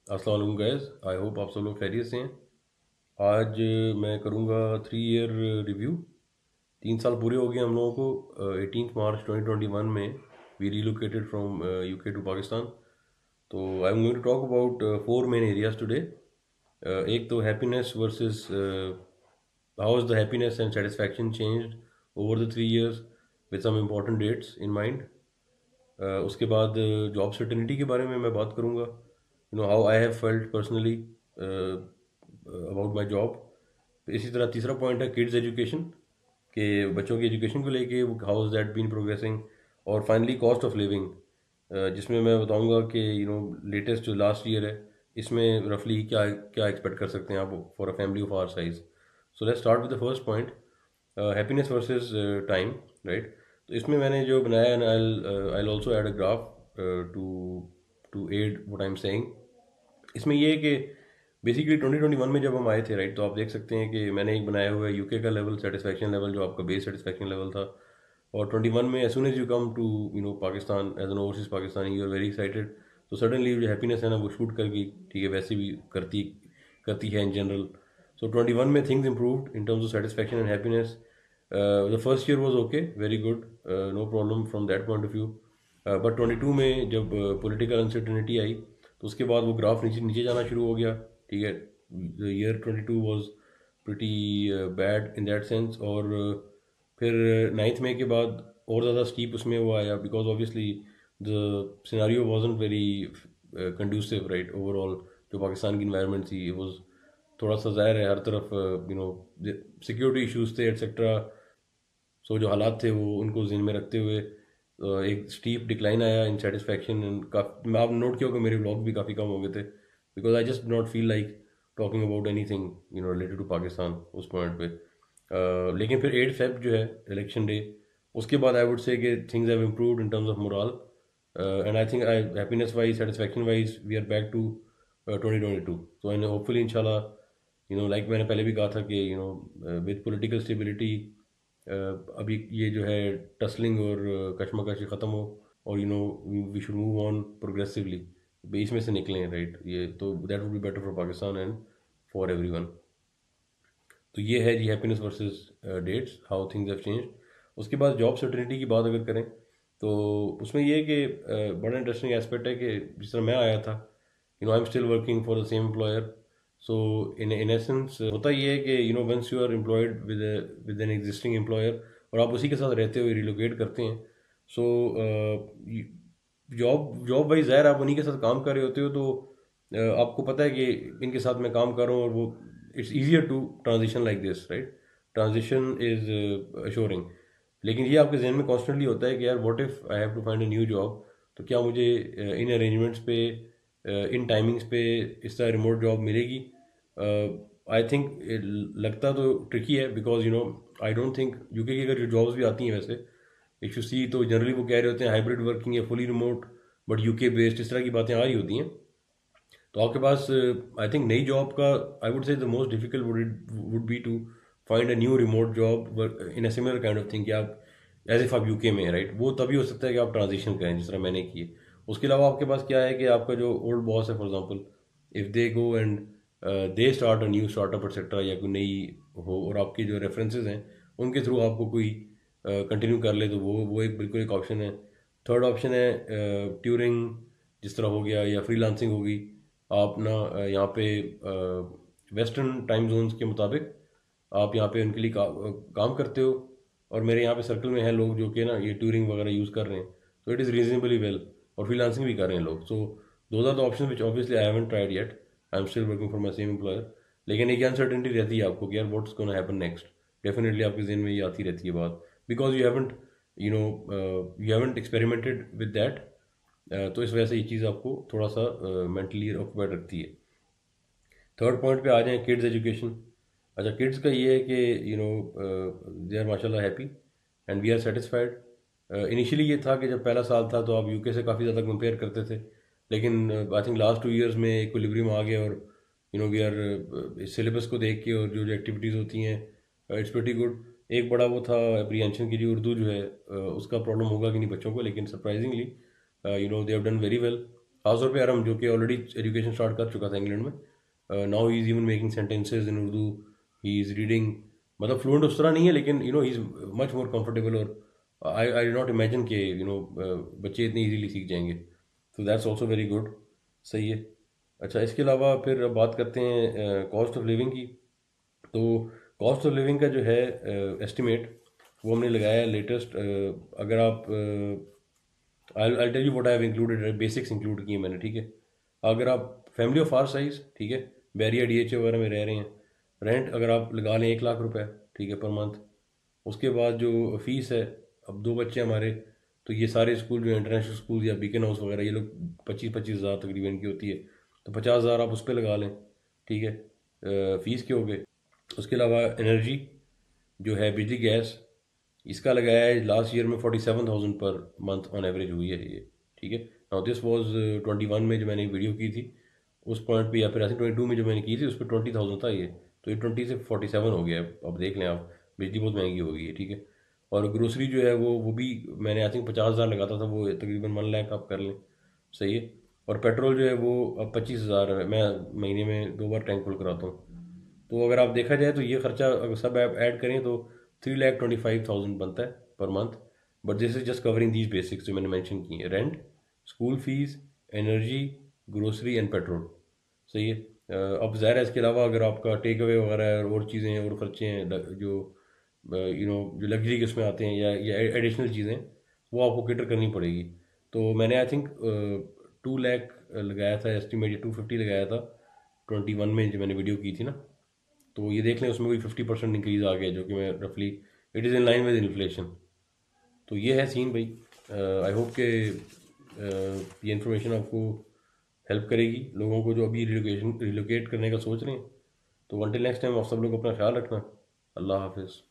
अस्सलाम वालेकुम guys, I hope आप सब लोग खैरियत से हैं। आज मैं करूंगा 3 ईयर रिव्यू। 3 साल पूरे हो गए हम लोगों को। 18 मार्च 2021 में we relocated from UK to Pakistan. तो I am going to talk about 4 main areas today. एक तो happiness versus how is the happiness and satisfaction changed over the 3 years with some important dates in mind. उसके बाद job certainty के बारे में मैं बात करूंगा, how I have felt personally about my job. इसी तरह तीसरा पॉइंट है किड्स एजुकेशन, के बच्चों की एजुकेशन को लेके how is that been progressing. और फाइनली कॉस्ट ऑफ लिविंग, जिसमें मैं बताऊंगा कि लेटेस्ट जो लास्ट ईयर है इसमें रफली क्या क्या एक्सपेक्ट कर सकते हैं आप for a family of our size. So let's start with the first point, happiness versus time, right. तो इसमें मैंने जो बनाया, and I also add a graph to to add what I am saying. इसमें ये है कि बेसिकली 2021 में जब हम आए थे, राइट, तो आप देख सकते हैं कि मैंने एक बनाया हुआ है यूके का लेवल, सेटिस्फैक्शन लेवल, जो आपका बेस सेटिस्फैक्शन लेवल था। और 21 में as soon as you come to Pakistan as an overseas Pakistani, you are very excited. तो सडनली जो हैप्पीनेस है ना वो शूट कर गई, ठीक है, वैसे भी करती करती है इन जनरल। सो 21 में things improved in terms of satisfaction and happiness. The first year was okay, very good, no problem from that point of view. But 22 में जब पॉलिटिकल अनसर्टेनिटी आई तो उसके बाद वो ग्राफ नीचे नीचे जाना शुरू हो गया, ठीक है। The year 22 was pretty bad in that sense. और फिर 9th मई के बाद और ज़्यादा स्टीप उसमें वो आया, because obviously the scenario wasn't very conducive, right. Overall जो पाकिस्तान की इन्वायरमेंट थी, it was थोड़ा सा ज़ाहिर है हर तरफ सिक्योरिटी इश्यूज थे एट्सेट्रा। सो जो हालात थे वो उनको ज़हन में रखते हुए एक स्टीप डिक्लाइन आया इन सेटिस्फैक्शन। आप नोट किया होगा मेरे ब्लॉग भी काफ़ी कम हो गए थे, because I just not feel like talking about anything related to Pakistan उस पॉइंट पे। लेकिन फिर 8 फेब जो है इलेक्शन डे, उसके बाद आई वुड से कि things have improved in terms of moral, and I think I happiness wise, satisfaction wise we are back to 2022। तो एंड होपफुली इंशाल्लाह, लाइक मैंने पहले भी कहा था कि विद पॉलिटिकल स्टेबिलिटी अभी ये जो है टसलिंग और कशमकश ख़त्म हो, और we should move on progressively, इसमें से निकलें, राइट। ये तो that would be better for Pakistan and for everyone. तो ये है जी happiness versus dates, how things have changed. उसके बाद जॉब सर्टेनिटी की बात अगर करें तो उसमें ये है कि बड़ा इंटरेस्टिंग एस्पेक्ट है कि जिस तरह मैं आया था, I am still working for the same employer. So in essence होता ये है कि once you are employed with an existing employer और आप उसी के साथ रहते हुए रिलोकेट करते हैं, सो जॉब जॉब वाइज ज़ाहिर आप उन्हीं के साथ काम कर रहे होते हो, तो आपको पता है कि इनके साथ मैं काम कर रहा हूँ, और वो it's easier to transition like this, right. Transition is assuring. लेकिन ये आपके जहन में कॉन्स्टेंटली होता है कि यार what if I have to find a new job, तो क्या मुझे इन अरेंजमेंट्स पे, इन टाइमिंग्स पे इस तरह रिमोट जॉब मिलेगी। आई थिंक लगता तो ट्रिकी है, because I don't think UK की अगर जो जॉब्स भी आती हैं वैसे इफ यू सी, तो जनरली वो कह रहे होते हैं हाइब्रिड वर्किंग या fully remote, but UK based, इस तरह की बातें आ रही होती हैं। तो आपके पास आई थिंक नई जॉब का, I would say the most difficult would be to find a new remote job in a similar kind of thing, कि आप एज इफ आप यूके में, राइट। वो तभी हो सकता है कि आप ट्रांजिशन करें जिस तरह मैंने किए। उसके अलावा आपके पास क्या है कि आपका जो ओल्ड बॉस है, for example, if they go and they start a new startup etcetera, या कोई नई हो, और आपके जो रेफरेंसेस हैं उनके थ्रू आपको कोई कंटिन्यू कर ले, तो वो एक बिल्कुल एक ऑप्शन है। थर्ड ऑप्शन है ट्यूरिंग, जिस तरह हो गया, या फ्रीलांसिंग होगी। आप ना यहाँ पे वेस्टर्न टाइम जोन्स के मुताबिक आप यहाँ पे उनके लिए काम करते हो, और मेरे यहाँ पे सर्कल में हैं लोग जो कि ना ये ट्यूरिंग वगैरह यूज़ कर रहे हैं, तो इट इज़ रीजनेबली वेल। और फ्रीलांसिंग भी कर रहे हैं लोग। So those are the option which obviously I haven't tried yet, I am still working for my same employer. लेकिन एक अनसर्टेनिटी रहती है आपको कि यार what's gonna happen next. Definitely आपके जहन में ये आती रहती है बात, because you haven't experimented with that. तो इस वजह से ये चीज़ आपको थोड़ा सा मेंटली ऑक्यूपाइड रखती है। थर्ड पॉइंट पे आ जाएं, किड्स एजुकेशन। अच्छा, किड्स का ये है कि दे आर माशाल्लाह happy and we are satisfied. Initially ये था कि जब पहला साल था तो आप यूके से काफ़ी ज़्यादा कंपेयर करते थे, लेकिन आई थिंक लास्ट 2 ईयर्स में इक्विलिब्रियम आ गया, और वी आर सिलेबस को देख के, और जो जो एक्टिविटीज़ होती हैं, इट्स प्रीटी गुड। एक बड़ा वो था अप्रीहेंशन की, जो उर्दू जो है उसका प्रॉब्लम होगा कि नहीं बच्चों को, लेकिन surprisingly they have done very well. खासतौर पे अरम जो कि ऑलरेडी एजुकेशन स्टार्ट कर चुका था इंग्लैंड में, now he is even making sentences in Urdu, he is reading, मतलब फ्लुएंट उस तरह नहीं है लेकिन he is much more comfortable, और आई डि नॉट इमेजिन कि बच्चे इतनी इजीली सीख जाएंगे। तो दैट्स ऑल्सो वेरी गुड, सही है। अच्छा, इसके अलावा फिर अब बात करते हैं कॉस्ट ऑफ लिविंग की। तो कॉस्ट ऑफ लिविंग का जो है एस्टिमेट, वो हमने लगाया है लेटेस्ट। अगर आप I tell you what I have included, basics include किए मैंने, ठीक है। अगर आप फैमिली ऑफ आर साइज, ठीक है, बैरिया डीएचए वगैरह में रह रहे हैं, रेंट अगर आप लगा लें 1 लाख रुपए, ठीक है, पर मंथ। उसके बाद जो फीस है, अब 2 बच्चे हमारे, तो ये सारे स्कूल जो इंटरनेशनल स्कूल या बीकन हाउस वगैरह, ये लोग 25-25 हज़ार तकरीबन की होती है, तो 50 हज़ार आप उस पर लगा लें, ठीक है, फीस के हो गए। उसके अलावा एनर्जी जो है, बिजली गैस, इसका लगाया है लास्ट ईयर में 47,000 पर मंथ ऑन एवरेज हुई है ये, ठीक है। नाउ दिस वाज 21 में जो मैंने वीडियो की थी उस पॉइंट पे, या फिर ऐसे 22 में जो मैंने की थी उस पर 20,000 था ये, तो ये 20 से 47 हो गया है। अब देख लें आप, बिजली बहुत महंगी हो गई है, ठीक है। और ग्रोसरी जो है वो भी मैंने आई थिंक 50 हज़ार लगाता था, वो तकरीबन 1 लाख आप कर लें, सही है। और पेट्रोल जो है वो अब 25 हज़ार है, मैं महीने में 2 बार टैंक फुल कराता हूँ। तो अगर आप देखा जाए तो ये खर्चा अगर सब आप ऐड करें तो 3,25,000 बनता है per month. But this is just covering these basics जो मैंने मेंशन की है, rent, school fees, energy, grocery and petrol, सही है। अब ज़ाहिर है इसके अलावा अगर आपका टेक अवे वगैरह है और चीज़ें और खर्चे हैं जो जो लग्जरी के उसमें आते हैं या एडिशनल चीज़ें, वो आपको केटर करनी पड़ेगी। तो मैंने आई थिंक 2 लाख लगाया था एस्टिमेट, 250 लगाया था 21 में जो मैंने वीडियो की थी ना। तो ये देख लें उसमें कोई 50% इंक्रीज आ गया, जो कि मैं रफली it is in line with inflation. तो ये है सीन भाई। आई होप के ये इन्फॉर्मेशन आपको हेल्प करेगी लोगों को जो अभी रिलोकेट करने का सोच रहे हैं। तो अनटिल नेक्स्ट टाइम आप सब लोग अपना ख्याल रखना। अल्लाह हाफिज़।